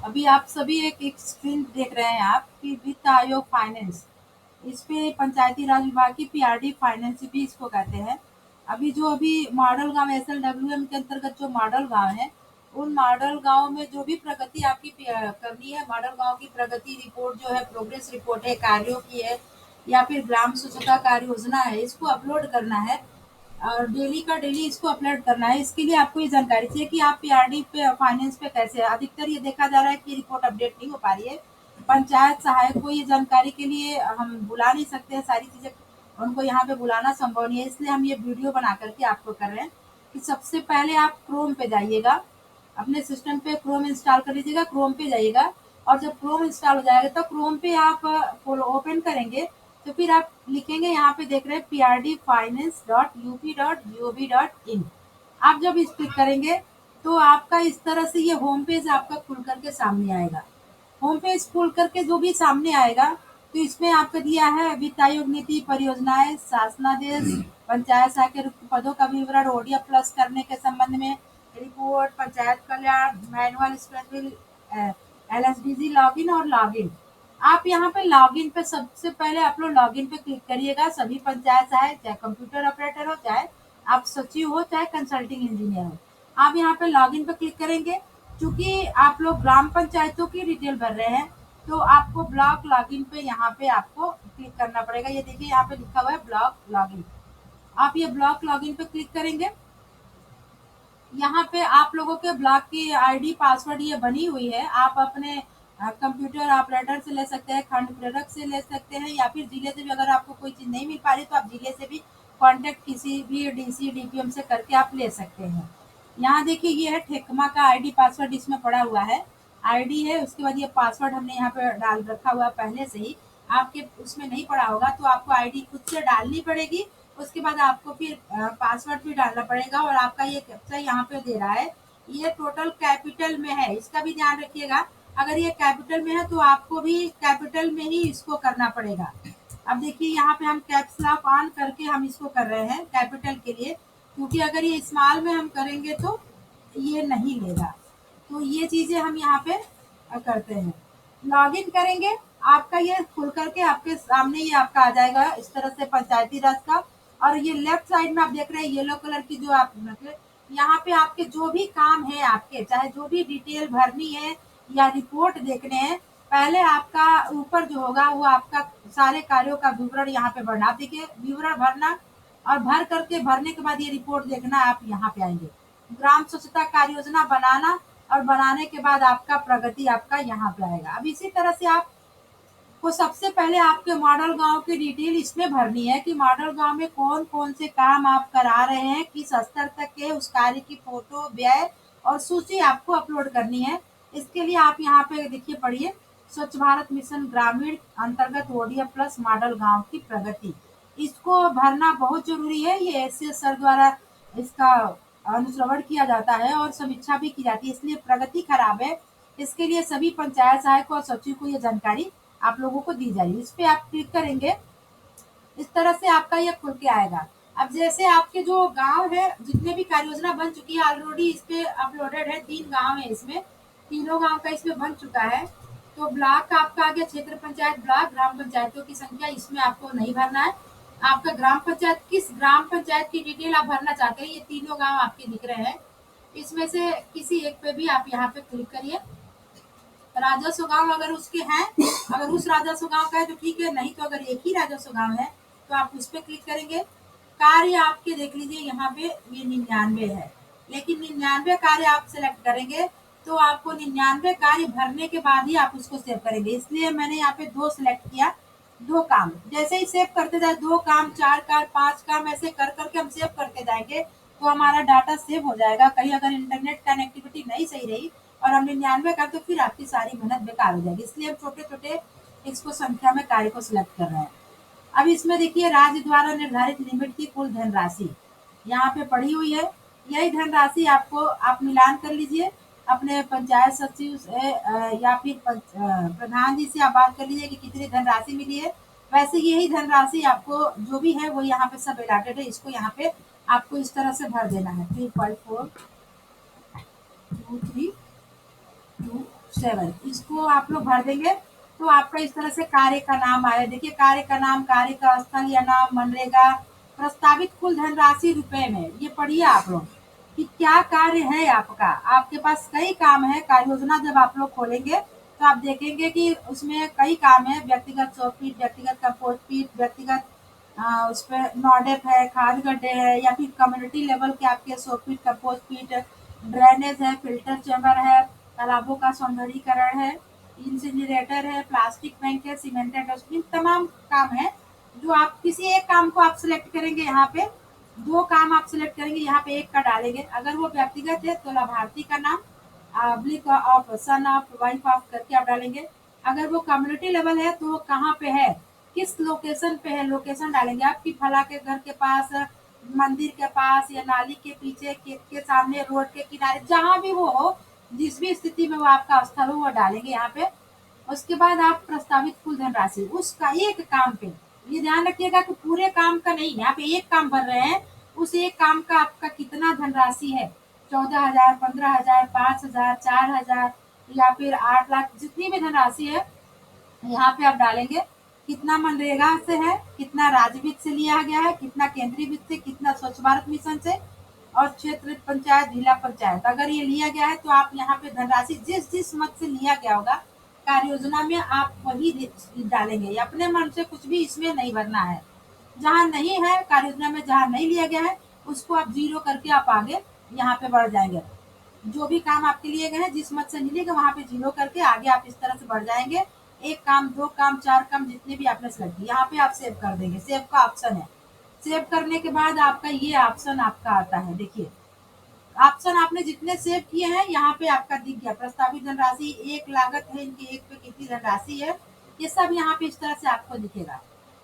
अभी आप सभी एक स्क्रीन देख रहे हैं आप कि वित्त आयोग फाइनेंस, इस पे पंचायती राज विभाग की पीआरडी फाइनेंस भी इसको कहते हैं। अभी मॉडल गांव एसएलडब्ल्यूएम के अंतर्गत जो मॉडल गांव है, उन मॉडल गांव में जो भी प्रगति आपकी करनी है, मॉडल गांव की प्रगति रिपोर्ट जो है, प्रोग्रेस रिपोर्ट है, कार्यों की है, या फिर ग्राम स्वच्छता कार्य योजना है, इसको अपलोड करना है और डेली का डेली इसको अपलोड करना है। इसके लिए आपको ये जानकारी चाहिए कि आप पीआरडी पे फाइनेंस पे कैसे है। अधिकतर ये देखा जा रहा है कि रिपोर्ट अपडेट नहीं हो पा रही है। पंचायत सहायक को ये जानकारी के लिए हम बुला नहीं सकते हैं, सारी चीज़ें उनको यहाँ पे बुलाना संभव नहीं है, इसलिए हम ये वीडियो बना करके आपको कर रहे हैं कि सबसे पहले आप क्रोम पे जाइएगा, अपने सिस्टम पे क्रोम इंस्टॉल कर लीजिएगा, क्रोम पे जाइएगा और जब क्रोम इंस्टॉल हो जाएगा तो क्रोम पे आप ओपन करेंगे तो फिर आप लिखेंगे, यहाँ पे देख रहे हैं prdfinance.up.gov.in। आप जब इस क्लिक करेंगे तो आपका इस तरह से ये होम पेज आपका खुल करके सामने आएगा। होम पेज खोल करके जो भी सामने आएगा तो इसमें आपको दिया है वित्त आयोग नीति, परियोजनाएं, शासनादेश, पंचायत सहायक के पदों का विवरण, ओडीएफ प्लस करने के संबंध में रिपोर्ट, पंचायत कल्याण मैनुअल, स्पेशल एलएसडीजी लॉगिन और लॉगिन। आप यहाँ पे लॉगिन पे सबसे पहले आप लोग लॉगिन पे क्लिक करिएगा। सभी पंचायत सहायक, चाहे कंप्यूटर ऑपरेटर हो, चाहे आप सचिव हो, चाहे कंसल्टिंग इंजीनियर हो, आप यहाँ पे लॉगिन पे क्लिक करेंगे। चूंकि आप लोग ग्राम पंचायतों की डिटेल भर रहे हैं तो आपको ब्लॉक लॉगिन पे यहाँ पे आपको क्लिक करना पड़ेगा। ये देखिए यहाँ पे लिखा हुआ है ब्लॉक लॉगिन। आप ये ब्लॉक लॉगिन पे क्लिक करेंगे। यहाँ पे आप लोगों के ब्लॉक की आईडी पासवर्ड ये बनी हुई है। आप अपने कंप्यूटर ऑपरेटर से ले सकते हैं, खंड प्रेरक से ले सकते हैं, या फिर जिले से भी अगर आपको कोई चीज़ नहीं मिल पा रही तो आप जिले से भी कांटेक्ट किसी भी डीसी डीपीएम से करके आप ले सकते हैं। यहाँ देखिए ये है ठेकमा का आईडी पासवर्ड इसमें पड़ा हुआ है। आईडी है, उसके बाद ये पासवर्ड हमने यहाँ पे डाल रखा हुआ है पहले से ही। आपके उसमें नहीं पड़ा होगा तो आपको आईडी खुद से डालनी पड़ेगी। उसके बाद आपको फिर पासवर्ड भी डालना पड़ेगा और आपका ये कैप्चा यहाँ पे दे रहा है, ये टोटल कैपिटल में है, इसका भी ध्यान रखिएगा। अगर ये कैपिटल में है तो आपको भी कैपिटल में ही इसको करना पड़ेगा। अब देखिए यहाँ पे हम कैप्स लॉक ऑन करके हम इसको कर रहे हैं कैपिटल के लिए, क्योंकि अगर ये स्मॉल में हम करेंगे तो ये नहीं लेगा। तो ये चीज़ें हम यहाँ पे करते हैं। लॉगिन करेंगे, आपका ये खुल करके आपके सामने ये आपका आ जाएगा इस तरह से पंचायती राज का। और ये लेफ्ट साइड में आप देख रहे हैं येलो कलर की जो आप मतलब यहाँ पे आपके जो भी काम है, आपके चाहे जो भी डिटेल भरनी है या रिपोर्ट देखने हैं, पहले आपका ऊपर जो होगा वो आपका सारे कार्यों का विवरण यहाँ पे भरना। आप देखिए विवरण भरना और भर करके भरने के बाद ये रिपोर्ट देखना, आप यहाँ पे आएंगे। ग्राम स्वच्छता कार्य योजना बनाना और बनाने के बाद आपका प्रगति आपका यहाँ पे आएगा। अब इसी तरह से आप को सबसे पहले आपके मॉडल गांव की डिटेल इसमें भरनी है कि मॉडल गांव में कौन कौन से काम आप करा रहे हैं, किस स्तर तक के, उस कार्य की फोटो, व्यय और सूची आपको अपलोड करनी है। इसके लिए आप यहाँ पे देखिए पढ़िए, स्वच्छ भारत मिशन ग्रामीण अंतर्गत ओडीएफ प्लस मॉडल गांव की प्रगति, इसको भरना बहुत जरूरी है। ये एससीएस सर द्वारा इसका अनुश्रवण किया जाता है और समीक्षा भी की जाती है, इसलिए प्रगति खराब है। इसके लिए सभी पंचायत सहायक और सचिव को ये जानकारी आप लोगों को दी जाएगी। इस पे आप क्लिक करेंगे, इस तरह से आपका ये खुल के आएगा। अब जैसे आपके जो गांव है, जितने भी कार्य योजना बन चुकी है ऑलरेडी इस पे अपलोडेड है, 3 गांव है इसमें, तीनों गांव का इसमें बन चुका है। तो ब्लॉक आपका आ गया, क्षेत्र पंचायत ब्लॉक, ग्राम पंचायतों की संख्या इसमें आपको नहीं भरना है। आपका ग्राम पंचायत, किस ग्राम पंचायत की डिटेल आप भरना चाहते हैं, ये तीनों गांव आपके दिख रहे हैं, इसमें से किसी एक पे भी आप यहाँ पे क्लिक करिए। राजस्व गांव अगर उसके हैं, अगर उस राजस्व गांव का है तो ठीक है, नहीं तो अगर एक ही राजस्व गांव है तो आप उस पर क्लिक करेंगे। कार्य आपके देख लीजिए यहाँ पे ये 99 है, लेकिन 99 कार्य आप सिलेक्ट करेंगे तो आपको 99 कार्य भरने के बाद ही आप उसको सेव करेंगे, इसलिए मैंने यहाँ पे 2 सिलेक्ट किया। 2 काम जैसे ही सेव करते जाए, 2 काम, 4 काम, 5 काम, ऐसे कर करके हम सेव करते जाएंगे तो हमारा डाटा सेव हो जाएगा। कहीं अगर इंटरनेट कनेक्टिविटी नहीं सही रही और हम 99 का, तो फिर आपकी सारी मेहनत बेकार हो जाएगी, इसलिए हम छोटे छोटे इसको संख्या में कार्य को सिलेक्ट कर रहे हैं। अब इसमें देखिए राज्य द्वारा निर्धारित लिमिट की कुल धनराशि यहाँ पे पड़ी हुई है। यही धनराशि आपको आप मिलान कर लीजिए अपने पंचायत सचिव से या फिर प्रधान जी से आप बात कर लीजिए कि कितनी धनराशि मिली है। वैसे यही धनराशि आपको जो भी है वो यहाँ पे सब अलॉटेड है, इसको यहाँ पे आपको इस तरह से भर देना है। 3.42326 7 इसको आप लोग भर देंगे तो आपका इस तरह से कार्य का नाम आया। देखिए कार्य का नाम, कार्य का स्थल या नाम, मनरेगा, प्रस्तावित कुल धनराशि रुपए में। ये पढ़िए आप लोग कि क्या कार्य है आपका। आपके पास कई काम है। कार्य योजना जब आप लोग खोलेंगे तो आप देखेंगे कि उसमें कई काम है। व्यक्तिगत सोपीट, व्यक्तिगत कंपोस्ट पीट, व्यक्तिगत उस पे नॉडेप है, खाद गड्ढे है, या फिर कम्युनिटी लेवल के आपके सोपीट, कंपोस्ट पीट, ड्रेनेज है, फिल्टर चैम्बर है, तालाबों का सौंदर्यीकरण है, इंसिनरेटर है, प्लास्टिक बैंक है, सीमेंटेड डस्टबिन, तमाम काम है। जो आप किसी एक काम को आप सिलेक्ट करेंगे, यहाँ पे दो काम आप सिलेक्ट करेंगे, यहाँ पे एक का डालेंगे। अगर वो व्यक्तिगत है तो लाभार्थी का नाम oblique of, son of, wife of करके आप डालेंगे। अगर वो कम्युनिटी लेवल है तो वो कहाँ पे है, किस लोकेशन पे है, लोकेशन डालेंगे आप कि फला के घर के पास, मंदिर के पास, या नाली के पीछे, खेत के सामने, रोड के किनारे, जहाँ भी वो हो, जिस भी स्थिति में वो आपका स्थल हो वो डालेंगे यहाँ पे। उसके बाद आप प्रस्तावित कुल धनराशि उसका एक काम पे, ये ध्यान रखिएगा कि पूरे काम का नहीं, यहाँ पे एक काम भर रहे हैं, उस एक काम का आपका कितना धनराशि है, 14,000, 15,000, 5,000, 4,000, या फिर 8 लाख, जितनी भी धनराशि है यहाँ पे आप डालेंगे। कितना मनरेगा से है, कितना राज्य वित्त से लिया गया है, कितना केंद्रीय वित्त से, कितना स्वच्छ भारत मिशन से, और क्षेत्र पंचायत, जिला पंचायत। अगर ये लिया गया है तो आप यहाँ पे धनराशि जिस जिस मत से लिया गया होगा कार्य योजना में आप वही डालेंगे। अपने मन से कुछ भी इसमें नहीं भरना है। जहाँ नहीं है कार्य योजना में, जहाँ नहीं लिया गया है, उसको आप जीरो करके आप आगे यहाँ पे बढ़ जाएंगे। जो भी काम आपके लिए गए हैं, जिस मत से मिलेगा वहाँ पे जीरो करके आगे आप इस तरह से बढ़ जाएंगे। एक काम, दो काम, चार काम, जितने भी आपने सेलेक्ट किए यहाँ पे आप सेव कर देंगे। सेव का ऑप्शन है। सेव करने के बाद आपका ये ऑप्शन आपका आता है। देखिए ऑप्शन आपने जितने सेव किए हैं यहाँ पे आपका दिख गया। प्रस्तावित धनराशि, एक लागत है इनकी, एक पे कितनी धनराशि है, ये सब यहाँ पे इस तरह से आपको दिखेगा।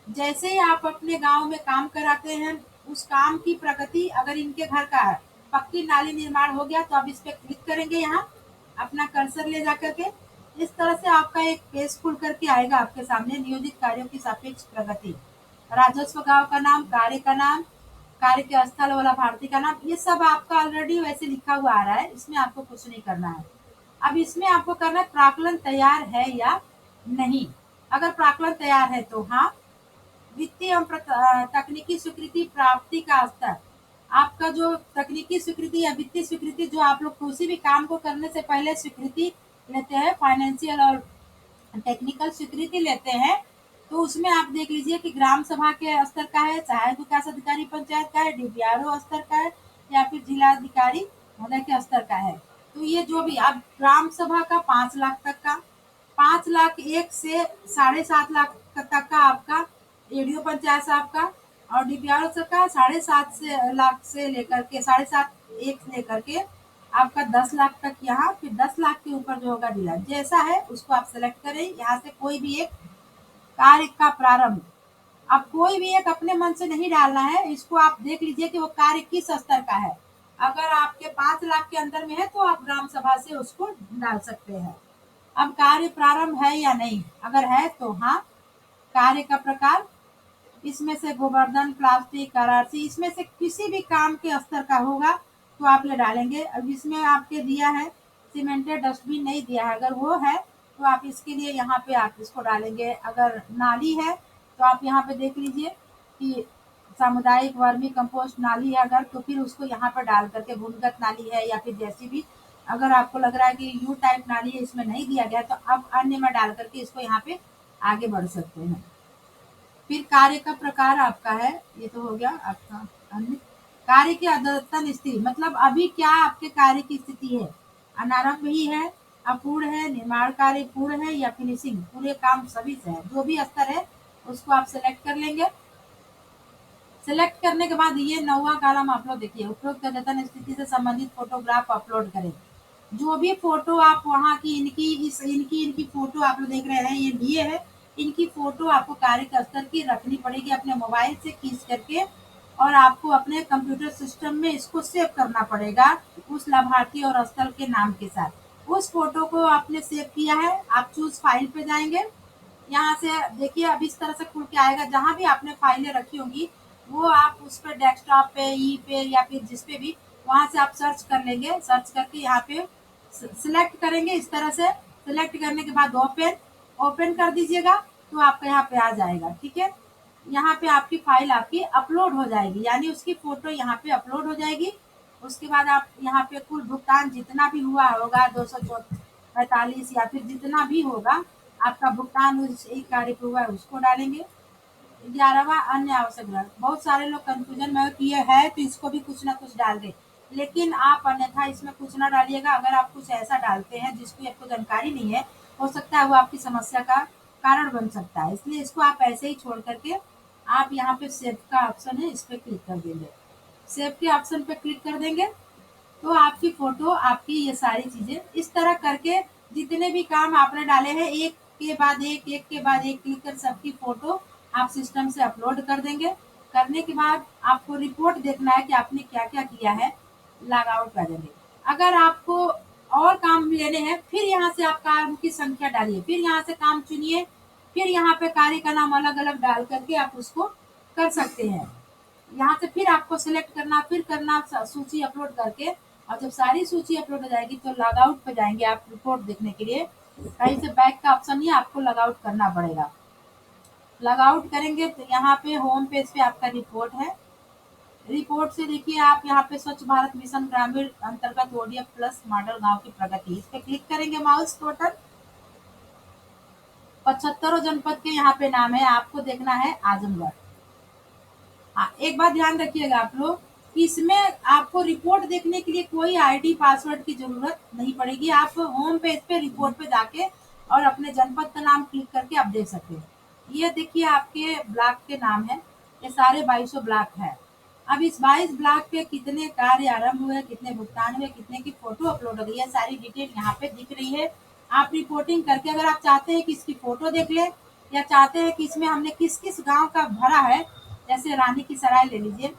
जैसे ही आप अपने गांव में काम कराते हैं, उस काम की प्रगति, अगर इनके घर का है, पक्की नाली निर्माण हो गया तो आप इस पे क्लिक करेंगे, यहाँ अपना कर्सर ले जा करके इस तरह से आपका एक पेज खुल करके आएगा आपके सामने। नियोजित कार्यों की सापेक्ष प्रगति, राजस्व, गांव का नाम, कार्य का नाम, कार्य के स्थल वाला भारती का नाम, ये सब आपका ऑलरेडी वैसे लिखा हुआ आ रहा है। इसमें आपको कुछ नहीं करना है। अब इसमें आपको करना है प्राक्कलन तैयार है या नहीं। अगर प्राक्कलन तैयार है तो हाँ, वित्तीय एवं तकनीकी स्वीकृति प्राप्ति का स्तर, आपका जो तकनीकी स्वीकृति या वित्तीय स्वीकृति, जो आप लोग किसी भी काम को करने से पहले स्वीकृति लेते हैं, फाइनेंशियल और टेक्निकल स्वीकृति लेते हैं, तो उसमें आप देख लीजिए कि ग्राम सभा के स्तर का है, सहायक विकास अधिकारी पंचायत का है, डीपीआरओ स्तर का है, या फिर जिलाधिकारी महोदय के स्तर का है। तो ये जो भी आप ग्राम सभा का 5 लाख तक का, 5 लाख 1 से 7.5 लाख तक का आपका एडीओ पंचायत साहब का, और डीपीआरओ का 7.5 लाख से लेकर के 7.5 1 से लेकर के आपका 10 लाख तक यहाँ, फिर 10 लाख के ऊपर जो होगा जिला, जैसा है उसको आप सेलेक्ट करें। यहाँ से कोई भी एक कार्य का प्रारंभ, अब कोई भी एक अपने मन से नहीं डालना है। इसको आप देख लीजिए कि वो कार्य किस स्तर का है। अगर आपके 5 लाख के अंदर में है तो आप ग्राम सभा से उसको डाल सकते हैं। अब कार्य प्रारंभ है या नहीं, अगर है तो हाँ। कार्य का प्रकार, इसमें से गोवर्धन, प्लास्टिक, आरआरसी, इसमें से किसी भी काम के स्तर का होगा तो आप ये डालेंगे। अब इसमें आपके दिया है सीमेंटेड डस्टबिन नहीं दिया है, अगर वो है तो आप इसके लिए यहाँ पे आप इसको डालेंगे। अगर नाली है तो आप यहाँ पे देख लीजिए कि सामुदायिक वर्मी कंपोस्ट नाली है अगर, तो फिर उसको यहाँ पर डाल करके, भूमिगत नाली है या फिर जैसी भी, अगर आपको लग रहा है कि यू टाइप नाली है इसमें नहीं दिया गया तो आप अन्य में डाल करके इसको यहाँ पे आगे बढ़ सकते हैं। फिर कार्य का प्रकार आपका है, ये तो हो गया आपका अन्य। कार्य की अद्यतन स्थिति, मतलब अभी क्या आपके कार्य की स्थिति है, अनारंभ ही है, अपूर्ण है, निर्माण कार्य पूर्ण है, या फिनिशिंग, पूरे काम सभी से है। जो भी स्तर है उसको आप सेलेक्ट कर लेंगे। सेलेक्ट करने के बाद ये 9वां कॉलम आप लोग देखिए, उपरोक्त अद्यतन स्थिति से संबंधित फोटोग्राफ अपलोड करें। जो भी फोटो आप वहाँ की, इनकी फोटो आप लोग देख रहे हैं, ये लिए है, इनकी फोटो आपको कार्य के स्तर की रखनी पड़ेगी अपने मोबाइल से खींच करके, और आपको अपने कंप्यूटर सिस्टम में इसको सेव करना पड़ेगा उस लाभार्थी और स्थल के नाम के साथ। उस फोटो को आपने सेव किया है, आप चूज फाइल पे जाएंगे। यहाँ से देखिए अब इस तरह से खुल के आएगा। जहाँ भी आपने फाइलें रखी होंगी वो आप उस पर डेस्कटॉप पे, ई पे, या फिर जिस पे भी, वहाँ से आप सर्च कर लेंगे। सर्च करके यहाँ पे सिलेक्ट करेंगे इस तरह से, सेलेक्ट करने के बाद ओपन, ओपन कर दीजिएगा तो आपका यहाँ पे आ जाएगा। ठीक है, यहाँ पे आपकी फाइल आपकी अपलोड हो जाएगी, यानी उसकी फोटो यहाँ पे अपलोड हो जाएगी। उसके बाद आप यहाँ पे कुल भुगतान जितना भी हुआ होगा 245 या फिर जितना भी होगा आपका भुगतान उस एक कार्य पे हुआ है उसको डालेंगे। 11वां अन्य आवश्यक ग्रंथ। बहुत सारे लोग कंफ्यूजन में कि ये है तो इसको भी कुछ ना कुछ डाल दे, लेकिन आप अन्यथा इसमें कुछ ना डालिएगा। अगर आप कुछ ऐसा डालते हैं जिसकी आपको जानकारी नहीं है, हो सकता है वो आपकी समस्या का कारण बन सकता है, इसलिए इसको आप ऐसे ही छोड़ करके आप यहाँ पे सेव का ऑप्शन है, इस पे क्लिक कर देंगे। सेव के ऑप्शन पे क्लिक कर देंगे तो आपकी फोटो, आपकी ये सारी चीजें इस तरह करके जितने भी काम आपने डाले हैं एक के बाद एक के बाद एक क्लिक कर सबकी फोटो आप सिस्टम से अपलोड कर देंगे। करने के बाद आपको रिपोर्ट देखना है कि आपने क्या क्या किया है, लॉग आउट कर देंगे। अगर आपको और काम लेने हैं फिर यहाँ से आप काम की संख्या डालिए, फिर यहाँ से काम चुनिए, फिर यहाँ पे कार्य का नाम अलग अलग डाल करके आप उसको कर सकते हैं। यहाँ से फिर आपको सिलेक्ट करना, फिर करना सूची अपलोड करके, और जब सारी सूची अपलोड हो जाएगी तो लॉग आउट पे जाएंगे आप रिपोर्ट देखने के लिए। कहीं से बैक का ऑप्शन नहीं है, आपको लॉग आउट करना पड़ेगा। लॉग आउट करेंगे तो यहाँ पे होम पेज पे आपका रिपोर्ट है। रिपोर्ट से देखिए आप यहाँ पे स्वच्छ भारत मिशन ग्रामीण अंतर्गत ओडीएफ प्लस मॉडल गांव की प्रगति, इस पे क्लिक करेंगे। माउस टोटल 75 जनपद के यहाँ पे नाम है, आपको देखना है आजमगढ़। हाँ, एक बात ध्यान रखिएगा आप लोग, इसमें आपको रिपोर्ट देखने के लिए कोई आईडी पासवर्ड की जरूरत नहीं पड़ेगी। आप होम पेज पे रिपोर्ट पे जाके और अपने जनपद का नाम क्लिक करके आप देख सकते हैं। ये देखिए आपके ब्लॉक के नाम है, ये सारे 2200 ब्लॉक है। अब इस 22 ब्लॉक पे कितने कार्य आरंभ हुए, कितने भुगतान हुए, कितने की फोटो अपलोड हो गई है, सारी डिटेल यहाँ पे दिख रही है। आप रिपोर्टिंग करके अगर आप चाहते हैं कि इसकी फोटो देख ले, या चाहते हैं कि इसमें हमने किस किस गांव का भरा है, जैसे रानी की सराय ले लीजिए,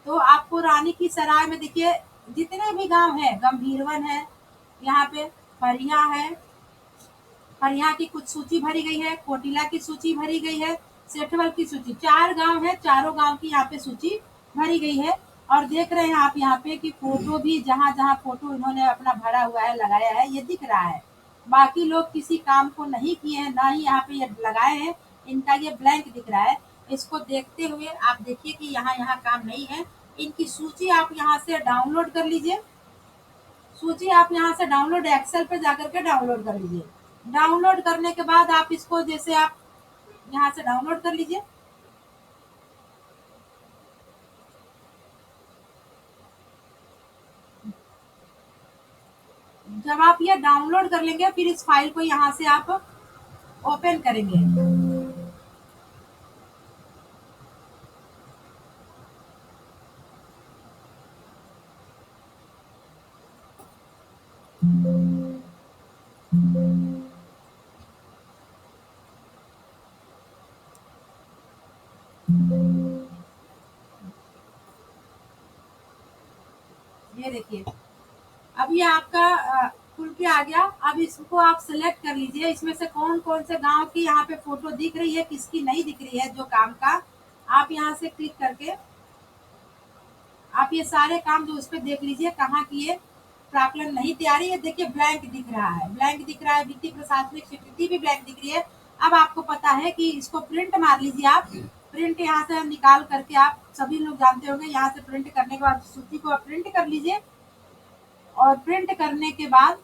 तो आपको रानी की सराय में देखिए जितने भी गांव है, गंभीरवन है, यहाँ पे फरिया है, फरिया की कुछ सूची भरी गई है, कोटिला की सूची भरी गई है, सेठवल की सूची, 4 गांव है, चारों गांव की यहाँ पे सूची भरी गई है। और देख रहे हैं आप यहाँ पे कि फोटो भी जहाँ जहाँ फोटो इन्होंने अपना भरा हुआ है, लगाया है, ये दिख रहा है। बाकी लोग किसी काम को नहीं किए हैं, ना ही यहाँ पे ये लगाए हैं, इनका ये ब्लैंक दिख रहा है। इसको देखते हुए आप देखिए कि यहाँ यहाँ काम नहीं है। इनकी सूची आप यहाँ से डाउनलोड कर लीजिए, सूची आप यहाँ से डाउनलोड एक्सेल पे जाकर के डाउनलोड कर लीजिए। डाउनलोड करने के बाद आप इसको जैसे आप यहाँ से डाउनलोड कर लीजिए। जब आप ये डाउनलोड कर लेंगे फिर इस फाइल को यहाँ से आप ओपन करेंगे। ये देखिए अब ये आपका खुल के आ गया। अब इसको आप सिलेक्ट कर लीजिए, इसमें से कौन कौन से गांव की यहाँ पे फोटो दिख रही है, किसकी नहीं दिख रही है जो काम का, आप यहाँ से क्लिक करके आप ये सारे काम जो उस पे देख लीजिए कहाँ की है। प्राकलन नहीं तैयारी है, देखिए ब्लैंक दिख रहा है, ब्लैंक दिख रहा है, वित्तीय प्रशासनिक स्वीकृति भी ब्लैंक दिख रही है। अब आपको पता है कि इसको प्रिंट मार लीजिए आप, प्रिंट यहाँ से निकाल करके, आप सभी लोग जानते होंगे, यहाँ से प्रिंट करने के बाद सूची को आप प्रिंट कर लीजिए। और प्रिंट करने के बाद,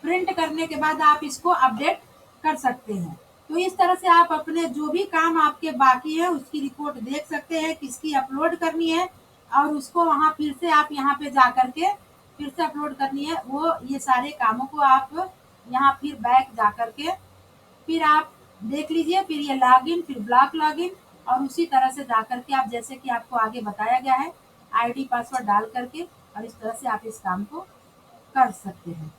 प्रिंट करने के बाद आप इसको अपडेट कर सकते हैं। तो इस तरह से आप अपने जो भी काम आपके बाकी है उसकी रिपोर्ट देख सकते हैं, किसकी अपलोड करनी है, और उसको वहाँ फिर से आप यहाँ पे जा करके फिर से अपलोड करनी है, वो ये सारे कामों को आप यहाँ फिर बैक जा करके फिर आप देख लीजिए। फिर ये लॉगिन, फिर ब्लॉक लॉगिन, और उसी तरह से जा करके आप जैसे कि आपको आगे बताया गया है आईडी पासवर्ड डाल करके, और इस तरह से आप इस काम को कर सकते हैं।